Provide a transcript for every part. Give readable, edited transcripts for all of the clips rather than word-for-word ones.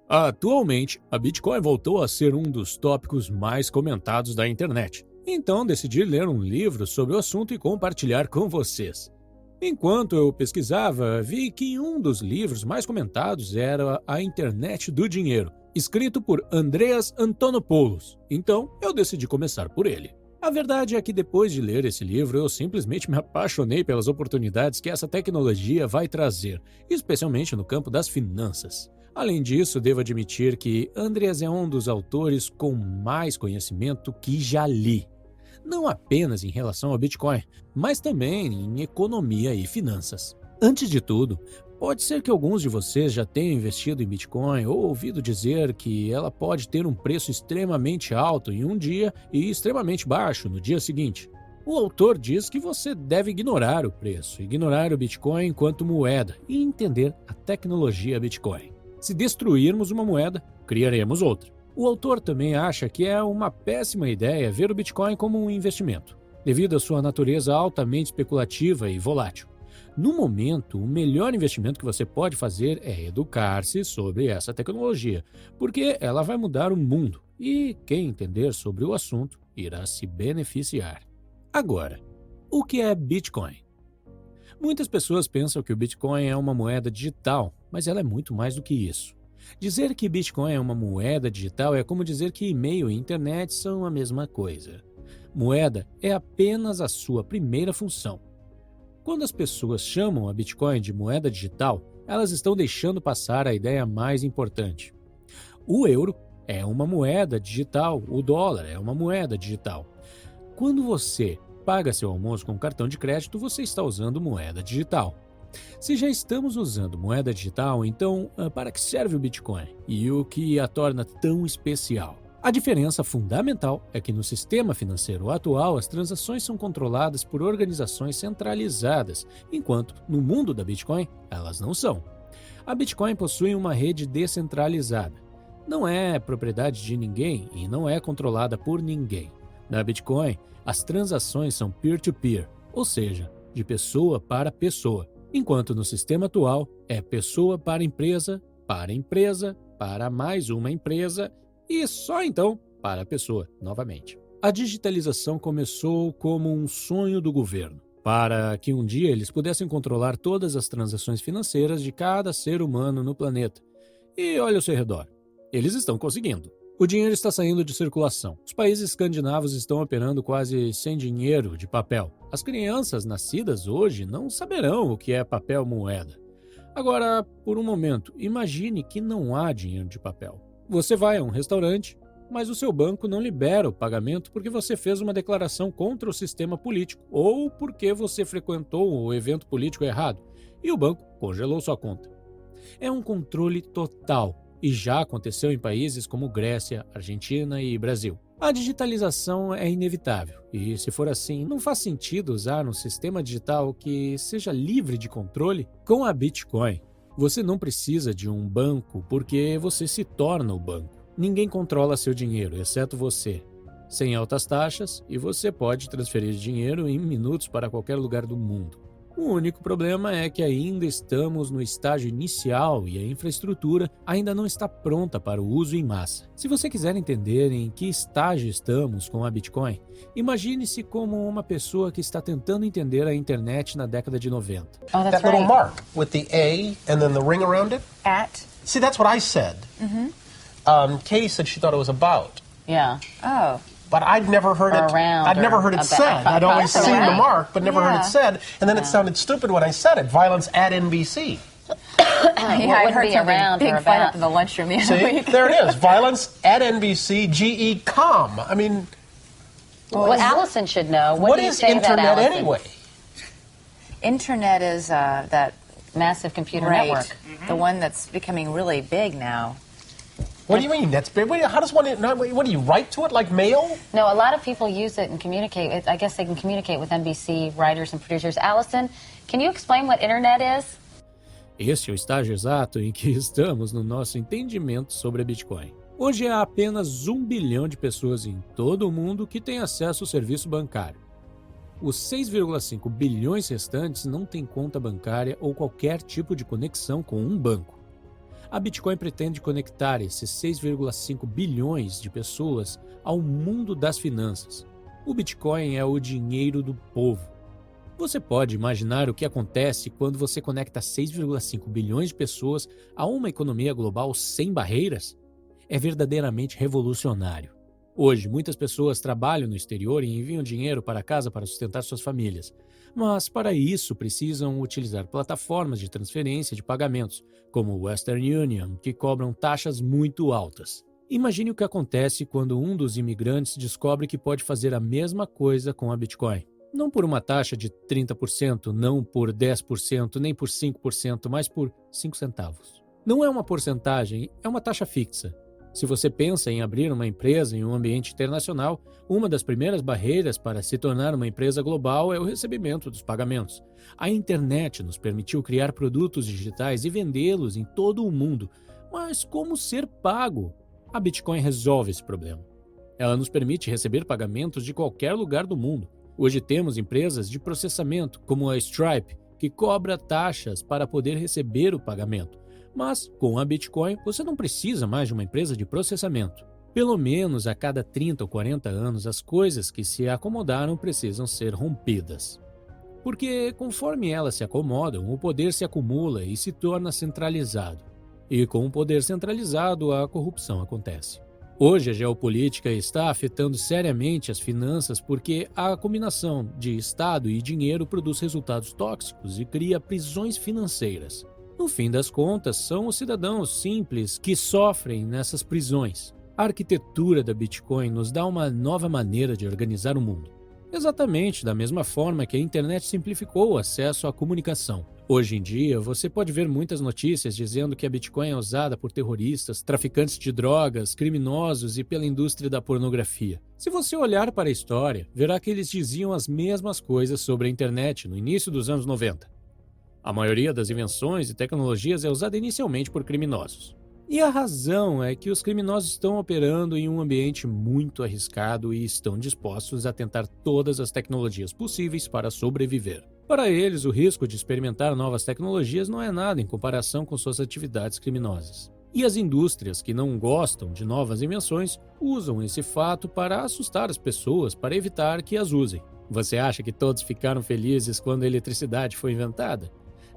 Atualmente, a Bitcoin voltou a ser um dos tópicos mais comentados da internet. Então, decidi ler um livro sobre o assunto e compartilhar com vocês. Enquanto eu pesquisava, vi que um dos livros mais comentados era A Internet do Dinheiro, escrito por Andreas Antonopoulos. Então, eu decidi começar por ele. A verdade é que depois de ler esse livro, eu simplesmente me apaixonei pelas oportunidades que essa tecnologia vai trazer, especialmente no campo das finanças. Além disso, devo admitir que Andreas é um dos autores com mais conhecimento que já li. Não apenas em relação ao Bitcoin, mas também em economia e finanças. Antes de tudo, pode ser que alguns de vocês já tenham investido em Bitcoin ou ouvido dizer que ela pode ter um preço extremamente alto em um dia e extremamente baixo no dia seguinte. O autor diz que você deve ignorar o preço, ignorar o Bitcoin enquanto moeda e entender a tecnologia Bitcoin. Se destruirmos uma moeda, criaremos outra. O autor também acha que é uma péssima ideia ver o Bitcoin como um investimento, devido à sua natureza altamente especulativa e volátil. No momento, o melhor investimento que você pode fazer é educar-se sobre essa tecnologia, porque ela vai mudar o mundo e quem entender sobre o assunto irá se beneficiar. Agora, o que é Bitcoin? Muitas pessoas pensam que o Bitcoin é uma moeda digital, mas ela é muito mais do que isso. Dizer que Bitcoin é uma moeda digital é como dizer que e-mail e internet são a mesma coisa. Moeda é apenas a sua primeira função. Quando as pessoas chamam a Bitcoin de moeda digital, elas estão deixando passar a ideia mais importante. O euro é uma moeda digital, o dólar é uma moeda digital. Quando você paga seu almoço com cartão de crédito, você está usando moeda digital. Se já estamos usando moeda digital, então para que serve o Bitcoin e o que a torna tão especial? A diferença fundamental é que no sistema financeiro atual as transações são controladas por organizações centralizadas, enquanto no mundo da Bitcoin elas não são. A Bitcoin possui uma rede descentralizada. Não é propriedade de ninguém e não é controlada por ninguém. Na Bitcoin, as transações são peer-to-peer, ou seja, de pessoa para pessoa, enquanto no sistema atual é pessoa, para mais uma empresa e só então para a pessoa, novamente. A digitalização começou como um sonho do governo, para que um dia eles pudessem controlar todas as transações financeiras de cada ser humano no planeta. E olha ao seu redor, eles estão conseguindo. O dinheiro está saindo de circulação. Os países escandinavos estão operando quase sem dinheiro de papel. As crianças nascidas hoje não saberão o que é papel moeda. Agora, por um momento, imagine que não há dinheiro de papel. Você vai a um restaurante, mas o seu banco não libera o pagamento porque você fez uma declaração contra o sistema político ou porque você frequentou o evento político errado e o banco congelou sua conta. É um controle total. E já aconteceu em países como Grécia, Argentina e Brasil. A digitalização é inevitável, e se for assim, não faz sentido usar um sistema digital que seja livre de controle. Com a Bitcoin, você não precisa de um banco porque você se torna o banco. Ninguém controla seu dinheiro, exceto você. Sem altas taxas, e você pode transferir dinheiro em minutos para qualquer lugar do mundo. O único problema é que ainda estamos no estágio inicial e a infraestrutura ainda não está pronta para o uso em massa. Se você quiser entender em que estágio estamos com a Bitcoin, imagine-se como uma pessoa que está tentando entender a internet na década de 90. Oh, that's That little right. mark with the A and then the ring around it. At? See, that's what I said. Katie said she thought it was about. Yeah. Oh. But I'd never heard Or it. around I'd never or heard it about. said. I'd always That's seen the right. mark, but never heard Yeah. it said. And then it sounded stupid when I said it. Violence at NBC. Yeah, I heard be around big or fight about. up in the lunchroom the other See, week. there it is. Violence at NBC. GE com. I mean, Well, Allison should know. what do you is say to that, internet Allison? anyway? Internet is that Massive computer right, network. the one that's becoming really big now. What do you mean? That's big. How does one? What do you write to it like mail? No, a lot of people use it and communicate. I guess they can communicate with NBC writers and producers. Allison, can you explain what internet is? Este é o estágio exato em que estamos no nosso entendimento sobre a Bitcoin. Hoje há apenas 1 bilhão de pessoas em todo o mundo que têm acesso ao serviço bancário. Os 6,5 bilhões restantes não têm conta bancária ou qualquer tipo de conexão com um banco. A Bitcoin pretende conectar esses 6,5 bilhões de pessoas ao mundo das finanças. O Bitcoin é o dinheiro do povo. Você pode imaginar o que acontece quando você conecta 6,5 bilhões de pessoas a uma economia global sem barreiras? É verdadeiramente revolucionário. Hoje, muitas pessoas trabalham no exterior e enviam dinheiro para casa para sustentar suas famílias. Mas, para isso, precisam utilizar plataformas de transferência de pagamentos, como o Western Union, que cobram taxas muito altas. Imagine o que acontece quando um dos imigrantes descobre que pode fazer a mesma coisa com a Bitcoin. Não por uma taxa de 30%, não por 10%, nem por 5%, mas por 5 centavos. Não é uma porcentagem, é uma taxa fixa. Se você pensa em abrir uma empresa em um ambiente internacional, uma das primeiras barreiras para se tornar uma empresa global é o recebimento dos pagamentos. A internet nos permitiu criar produtos digitais e vendê-los em todo o mundo. Mas como ser pago? A Bitcoin resolve esse problema. Ela nos permite receber pagamentos de qualquer lugar do mundo. Hoje temos empresas de processamento, como a Stripe, que cobra taxas para poder receber o pagamento. Mas, com a Bitcoin, você não precisa mais de uma empresa de processamento. Pelo menos a cada 30 ou 40 anos, as coisas que se acomodaram precisam ser rompidas. Porque, conforme elas se acomodam, o poder se acumula e se torna centralizado. E com o poder centralizado, a corrupção acontece. Hoje, a geopolítica está afetando seriamente as finanças porque a combinação de Estado e dinheiro produz resultados tóxicos e cria prisões financeiras. No fim das contas, são os cidadãos simples que sofrem nessas prisões. A arquitetura da Bitcoin nos dá uma nova maneira de organizar o mundo. Exatamente da mesma forma que a internet simplificou o acesso à comunicação. Hoje em dia, você pode ver muitas notícias dizendo que a Bitcoin é usada por terroristas, traficantes de drogas, criminosos e pela indústria da pornografia. Se você olhar para a história, verá que eles diziam as mesmas coisas sobre a internet no início dos anos 90. A maioria das invenções e tecnologias é usada inicialmente por criminosos. E a razão é que os criminosos estão operando em um ambiente muito arriscado e estão dispostos a tentar todas as tecnologias possíveis para sobreviver. Para eles, o risco de experimentar novas tecnologias não é nada em comparação com suas atividades criminosas. E as indústrias que não gostam de novas invenções usam esse fato para assustar as pessoas para evitar que as usem. Você acha que todos ficaram felizes quando a eletricidade foi inventada?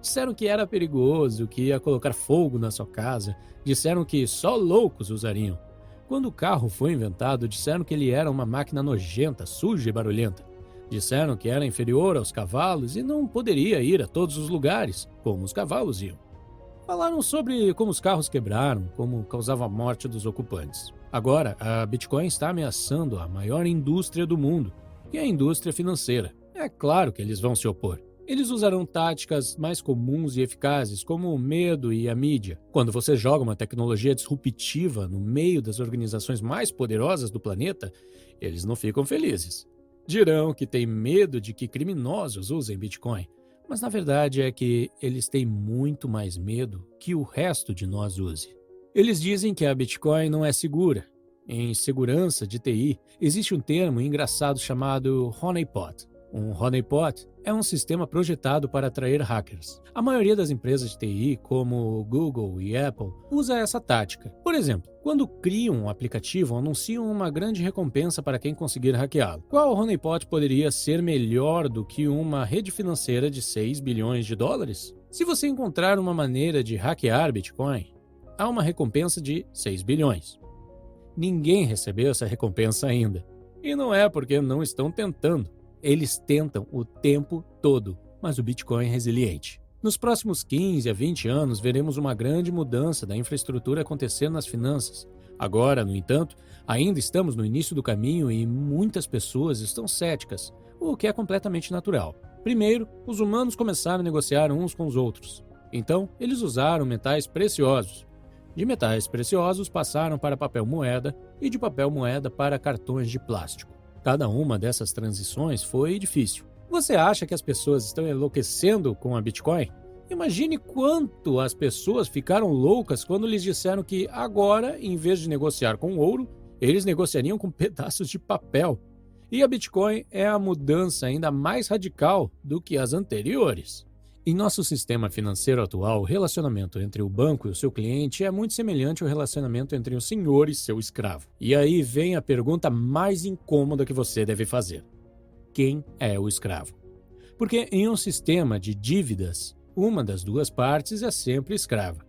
Disseram que era perigoso, que ia colocar fogo na sua casa. Disseram que só loucos usariam. Quando o carro foi inventado, disseram que ele era uma máquina nojenta, suja e barulhenta. Disseram que era inferior aos cavalos e não poderia ir a todos os lugares, como os cavalos iam. Falaram sobre como os carros quebraram, como causava a morte dos ocupantes. Agora, a Bitcoin está ameaçando a maior indústria do mundo, que é a indústria financeira. É claro que eles vão se opor. Eles usarão táticas mais comuns e eficazes, como o medo e a mídia. Quando você joga uma tecnologia disruptiva no meio das organizações mais poderosas do planeta, eles não ficam felizes. Dirão que têm medo de que criminosos usem Bitcoin, mas na verdade é que eles têm muito mais medo que o resto de nós use. Eles dizem que a Bitcoin não é segura. Em segurança de TI, existe um termo engraçado chamado honeypot. Um honeypot é um sistema projetado para atrair hackers. A maioria das empresas de TI, como Google e Apple, usa essa tática. Por exemplo, quando criam um aplicativo, anunciam uma grande recompensa para quem conseguir hackeá-lo. Qual honeypot poderia ser melhor do que uma rede financeira de 6 bilhões de dólares? Se você encontrar uma maneira de hackear Bitcoin, há uma recompensa de 6 bilhões. Ninguém recebeu essa recompensa ainda. E não é porque não estão tentando. Eles tentam o tempo todo, mas o Bitcoin é resiliente. Nos próximos 15 a 20 anos, veremos uma grande mudança da infraestrutura acontecer nas finanças. Agora, no entanto, ainda estamos no início do caminho e muitas pessoas estão céticas, o que é completamente natural. Primeiro, os humanos começaram a negociar uns com os outros. Então, eles usaram metais preciosos. De metais preciosos passaram para papel moeda e de papel moeda para cartões de plástico. Cada uma dessas transições foi difícil. Você acha que as pessoas estão enlouquecendo com a Bitcoin? Imagine quanto as pessoas ficaram loucas quando lhes disseram que agora, em vez de negociar com ouro, eles negociariam com pedaços de papel. E a Bitcoin é a mudança ainda mais radical do que as anteriores. Em nosso sistema financeiro atual, o relacionamento entre o banco e o seu cliente é muito semelhante ao relacionamento entre o senhor e seu escravo. E aí vem a pergunta mais incômoda que você deve fazer: quem é o escravo? Porque em um sistema de dívidas, uma das duas partes é sempre escrava.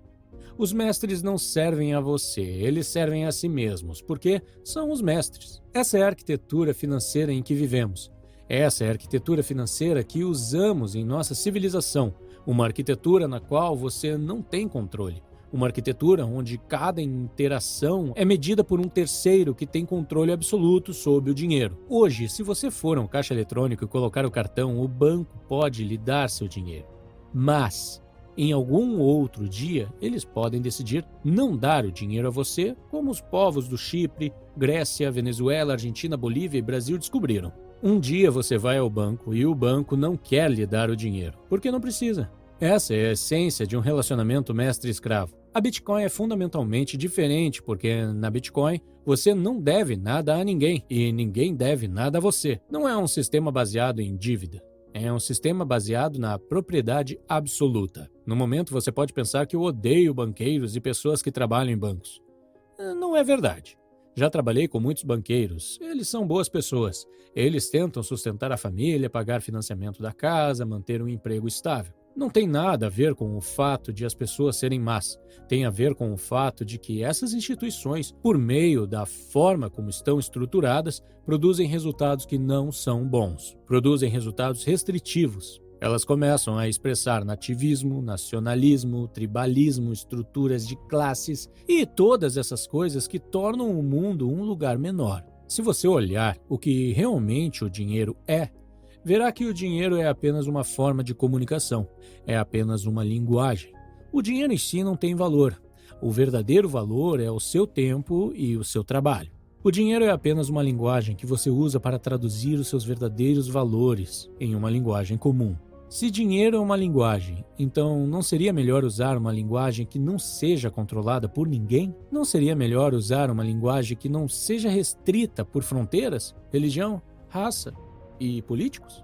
Os mestres não servem a você, eles servem a si mesmos, porque são os mestres. Essa é a arquitetura financeira em que vivemos. Essa é a arquitetura financeira que usamos em nossa civilização, uma arquitetura na qual você não tem controle, uma arquitetura onde cada interação é medida por um terceiro que tem controle absoluto sobre o dinheiro. Hoje, se você for a um caixa eletrônico e colocar o cartão, o banco pode lhe dar seu dinheiro. Mas, em algum outro dia, eles podem decidir não dar o dinheiro a você, como os povos do Chipre, Grécia, Venezuela, Argentina, Bolívia e Brasil descobriram. Um dia você vai ao banco e o banco não quer lhe dar o dinheiro, porque não precisa. Essa é a essência de um relacionamento mestre-escravo. A Bitcoin é fundamentalmente diferente, porque na Bitcoin você não deve nada a ninguém e ninguém deve nada a você. Não é um sistema baseado em dívida. É um sistema baseado na propriedade absoluta. No momento você pode pensar que eu odeio banqueiros e pessoas que trabalham em bancos. Não é verdade. Já trabalhei com muitos banqueiros. Eles são boas pessoas. Eles tentam sustentar a família, pagar financiamento da casa, manter um emprego estável. Não tem nada a ver com o fato de as pessoas serem más. Tem a ver com o fato de que essas instituições, por meio da forma como estão estruturadas, produzem resultados que não são bons. Produzem resultados restritivos. Elas começam a expressar nativismo, nacionalismo, tribalismo, estruturas de classes e todas essas coisas que tornam o mundo um lugar menor. Se você olhar o que realmente o dinheiro é, verá que o dinheiro é apenas uma forma de comunicação, é apenas uma linguagem. O dinheiro em si não tem valor. O verdadeiro valor é o seu tempo e o seu trabalho. O dinheiro é apenas uma linguagem que você usa para traduzir os seus verdadeiros valores em uma linguagem comum. Se dinheiro é uma linguagem, então não seria melhor usar uma linguagem que não seja controlada por ninguém? Não seria melhor usar uma linguagem que não seja restrita por fronteiras, religião, raça e políticos?